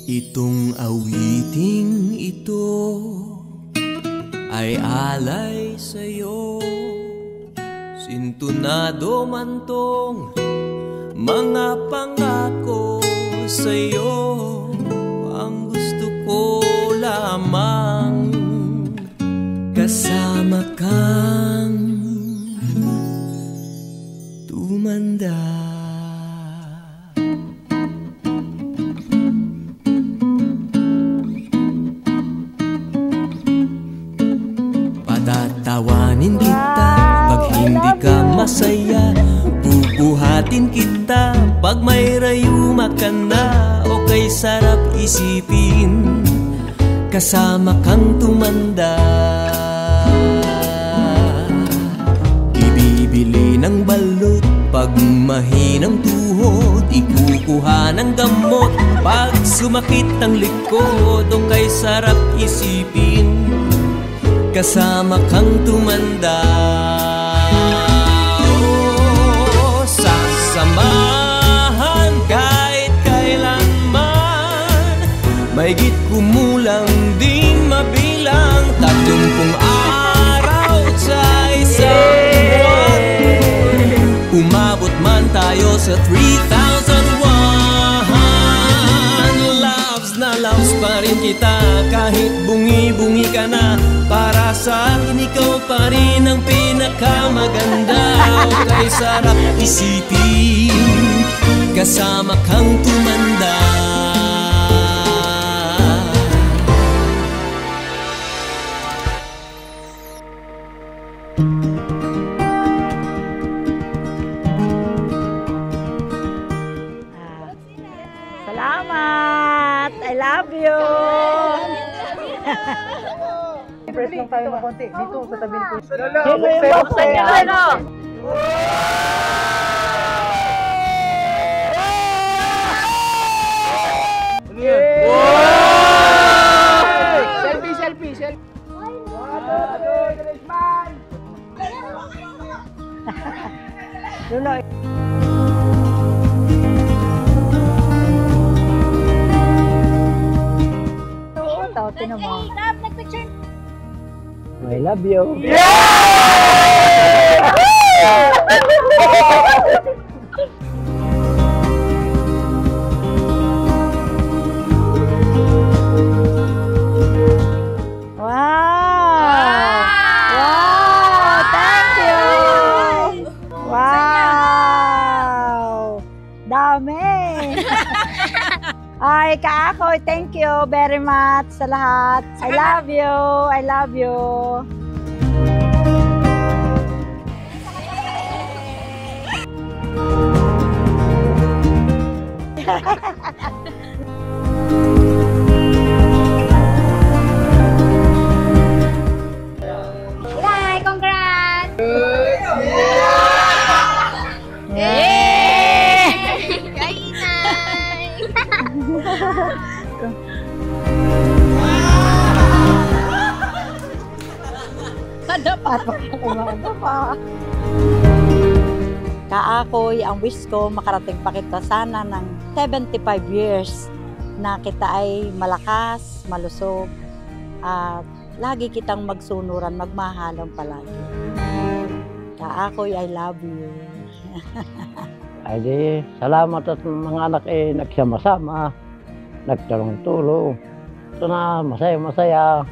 Itong awiting ito ay alay sa'yo. Sintunado man tong mga pangako sa'yo. Ang gusto ko lamang kasama kang tumanda. Patatawanin kita pag hindi ka masaya. Bubuhatin kita pag may rayuma ka na. O kay sarap isipin kasama kang tumanda. Ibibili ng balot pag mahinang tuhod. Ikukuha ng gamot pag sumakit ang likod. O kay sarap isipin kasama kang tumanda. Oh, sasamahan kahit kailanman. Mahigit kumulang di mabilang 30 araw sa isang buwan. Umabot man tayo sa 3,001. Loves na loves pa rin kita kahit bungi-bungi ka na. Para sa akin ikaw pa rin ang pinakamaganda. O kay sarap isipin kasama kang tumanda. Salamat! I love you! Press lang tayo ng konti. Dito, sa tabi ko. Sino yung buksan niya? Ano? Selfie, selfie, selfie. Luloy. Oo, tinan mo. I love you. Ay, Kaakoy, thank you very much sa lahat. I love you. I love you. Bye, congrats! Dapat pa. Kaakoy, ang wish ko makarating pa kita sana ng 75 years na kita ay malakas, malusog at lagi kitang magsunuran, magmahalang palagi. Kaakoy, I love you. Ay di, salamat at mga anak nagsama-sama, nagtulong-tulong. Ito na, masaya-masaya.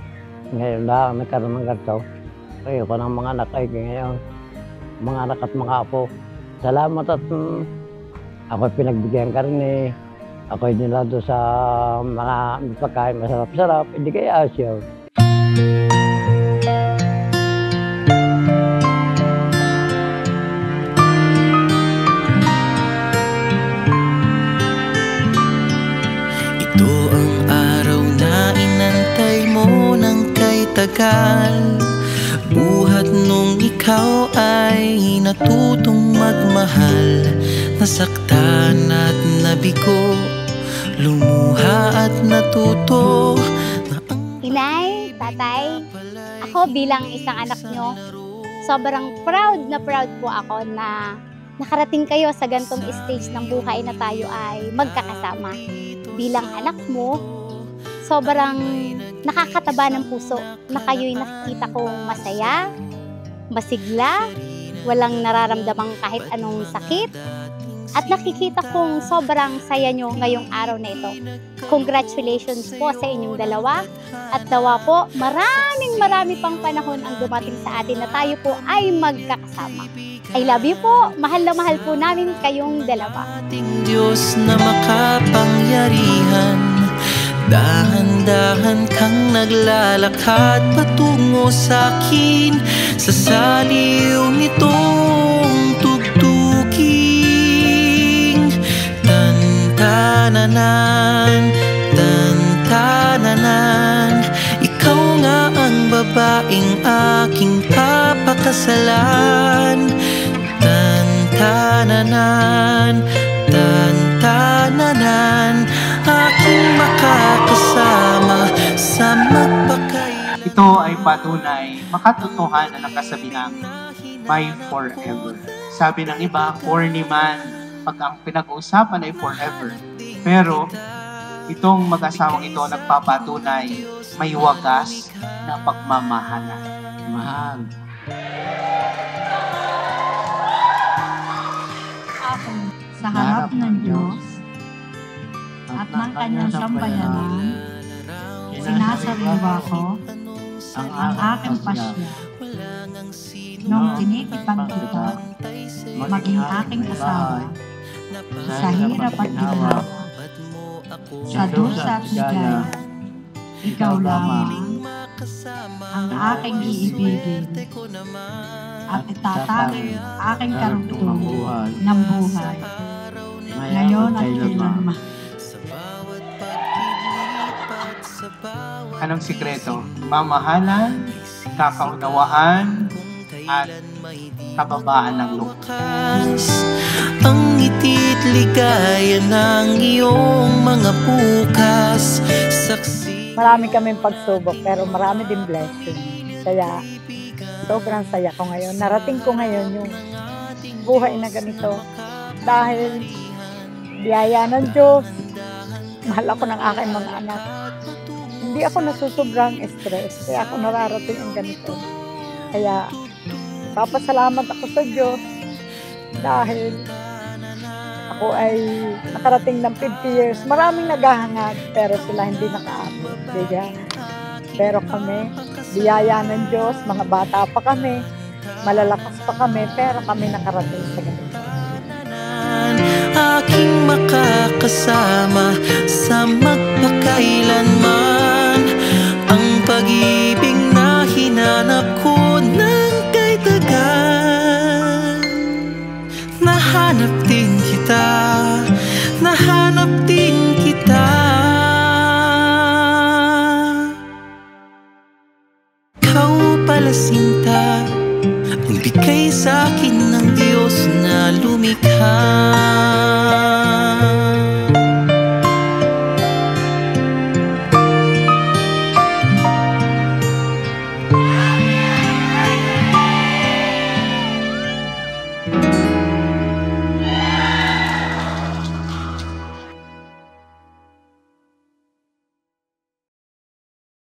Ngayon lang nagkaroon ng ganito. Kayo pa ng mga anak ay ngayon, mga anak at mga apo. Salamat at ako'y pinagbigyan ka rin Ako'y nilado sa mga pagkain masarap-sarap, hindi kaya asyaw. Ito ang araw na inantay mo ng kay tagal. Buhat nung ikaw ay natutong magmahal. Nasaktan at nabigo, lumuha at natuto. Inay, tatay, ako bilang isang anak nyo, sobrang proud po ako na nakarating kayo sa gantong stage ng buhay na tayo ay magkakasama. bilang anak mo, sobrang nakakataba ng puso na kayo'y nakikita kong masaya, masigla, walang nararamdamang kahit anong sakit, at nakikita kong sobrang saya nyo ngayong araw na ito. Congratulations po sa inyong dalawa, at nawa po marami pang panahon ang dumating sa atin na tayo po ay magkakasama. I love you po, mahal na mahal po namin kayong dalawa. Ating Diyos na makapangyarihan, dahan-dahan kang naglalakad patungo sa'kin, sa saliw nitong tugtuging. Tantananan, tantananan, ikaw nga ang babaeng aking papakasalan. Tantananan, tantananan, aking makakasama sa magpakailan. Ito ay patunay, makatotohanan ng kasabihang may forever. Sabi ng iba, corny man, pag ang pinag-uusapan ay forever. Pero itong mag-asawang ito nagpapatunay, may wagas na pagmamahalan. Mahal. Ako sa harap ng Diyos at ng kanyang sambayanan, sinasariwa ko ang aking pasya nung tinitipan kita maging aking asawa sa hirap at ginawa, sa dusa at ligaya. Ikaw lamang ang aking iibigin at itatanging aking karugtong ng buhay ngayon at kailanman. Anong sikreto? Mamahalan, kakaunawaan, at kababaan ng loob. Ang ngiti't ligaya ng iyong mga bukas, saksi. Marami kaming pagsubok pero marami din blessing. Kaya sobrang saya ko ngayon. Narating ko ngayon yung buhay na ganito dahil biyaya ng Diyos. Mahal ako ng aking mga anak. Hindi ako nasusobrang stress kaya ako nararating ang ganito. Kaya papasalamat ako sa Diyos dahil ako ay nakarating ng 50 years. Maraming naghahangad pero sila hindi nakaabot. Pero kami, biyaya ng Diyos, mga bata pa kami, malalakas pa kami, pero kami nakarating sa ganito. Aking makakasama sa magpakailanman, ang pag-ibig na hinanap ko ng kay tagal. Nahanap din kita, nahanap din kita. Ikaw pala sinta, ang bigay sa'kin ng Diyos na lumikha.